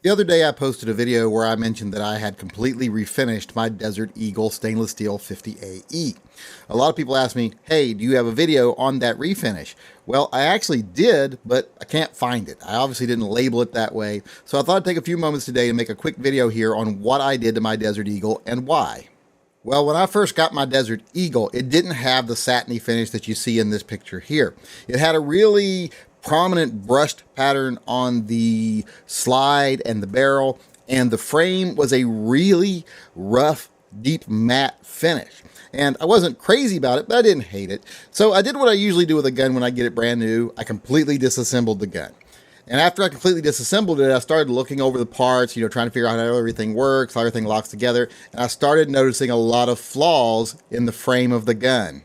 The other day I posted a video where I mentioned that I had completely refinished my Desert Eagle stainless steel 50AE. A lot of people ask me, hey, do you have a video on that refinish? Well, I actually did, but I can't find it. I obviously didn't label it that way, so I thought I'd take a few moments today to make a quick video here on what I did to my Desert Eagle and why. Well, when I first got my Desert Eagle, it didn't have the satiny finish that you see in this picture here. It had a really prominent brushed pattern on the slide and the barrel, and the frame was a really rough, deep matte finish. And I wasn't crazy about it, but I didn't hate it. So I did what I usually do with a gun when I get it brand new. I completely disassembled the gun. And after I completely disassembled it, I started looking over the parts, trying to figure out how everything works, how everything locks together. And I started noticing a lot of flaws in the frame of the gun.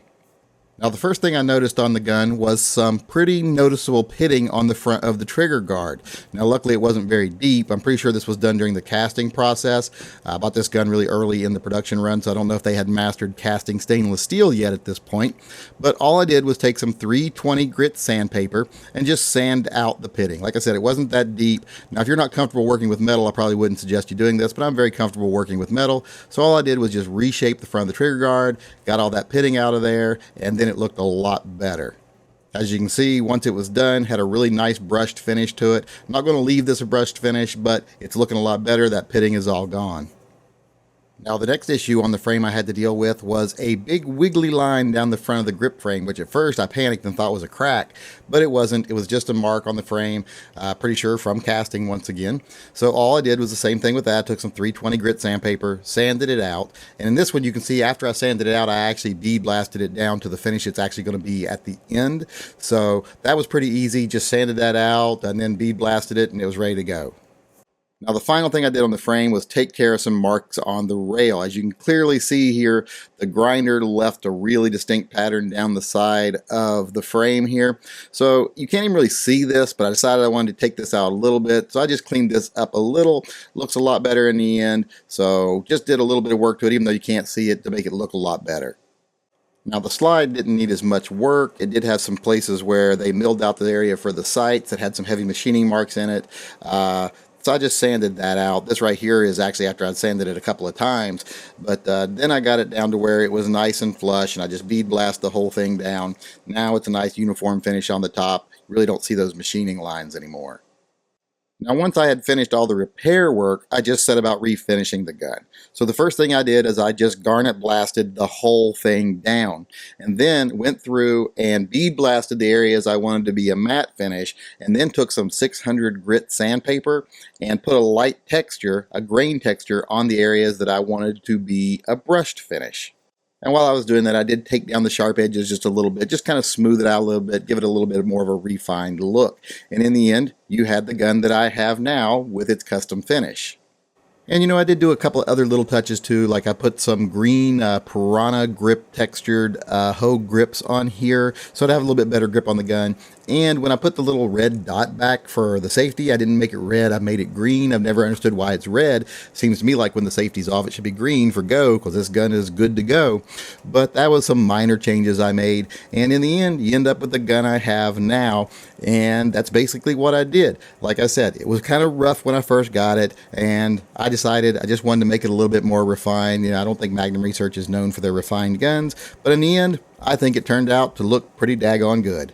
Now, the first thing I noticed on the gun was some pretty noticeable pitting on the front of the trigger guard. Now, luckily it wasn't very deep. I'm pretty sure this was done during the casting process. I bought this gun really early in the production run, so I don't know if they had mastered casting stainless steel yet at this point. But all I did was take some 320 grit sandpaper and just sand out the pitting. Like I said, it wasn't that deep. Now, if you're not comfortable working with metal, I probably wouldn't suggest you doing this, but I'm very comfortable working with metal. So all I did was just reshape the front of the trigger guard, got all that pitting out of there, and then it looked a lot better. As you can see, once it was done, had a really nice brushed finish to it. I'm not going to leave this a brushed finish, but it's looking a lot better. That pitting is all gone. Now, the next issue on the frame I had to deal with was a big wiggly line down the front of the grip frame, which at first I panicked and thought was a crack, but it wasn't. It was just a mark on the frame, pretty sure from casting once again. So all I did was the same thing with that. Took some 320 grit sandpaper, sanded it out, and in this one you can see after I sanded it out, I actually bead blasted it down to the finish it's actually going to be at the end. So that was pretty easy. Just sanded that out and then bead blasted it, and it was ready to go. Now, the final thing I did on the frame was take care of some marks on the rail. As you can clearly see here, the grinder left a really distinct pattern down the side of the frame here. So you can't even really see this, but I decided I wanted to take this out a little bit. So I just cleaned this up a little. Looks a lot better in the end. So just did a little bit of work to it, even though you can't see it, to make it look a lot better. Now, the slide didn't need as much work. It did have some places where they milled out the area for the sights that had some heavy machining marks in it. So I just sanded that out. This right here is actually after I'd sanded it a couple of times, but then I got it down to where it was nice and flush, and I just bead blast the whole thing down. Now it's a nice uniform finish on the top. You really don't see those machining lines anymore. Now, once I had finished all the repair work, I just set about refinishing the gun. So the first thing I did is I just garnet blasted the whole thing down, and then went through and bead blasted the areas I wanted to be a matte finish, and then took some 600 grit sandpaper and put a light texture, a grain texture, on the areas that I wanted to be a brushed finish. And while I was doing that, I did take down the sharp edges just a little bit, just kind of smooth it out a little bit, give it a little bit more of a refined look. And in the end, you had the gun that I have now with its custom finish. And I did do a couple of other little touches too, like I put some green Piranha grip textured hoe grips on here, so I'd have a little bit better grip on the gun. And when I put the little red dot back for the safety, I didn't make it red, I made it green. I've never understood why it's red. Seems to me like when the safety's off, it should be green for go, because this gun is good to go. But that was some minor changes I made, and in the end, you end up with the gun I have now, and that's basically what I did. Like I said, it was kind of rough when I first got it, and I decided I just wanted to make it a little bit more refined. I don't think Magnum Research is known for their refined guns, but in the end, I think it turned out to look pretty daggone good.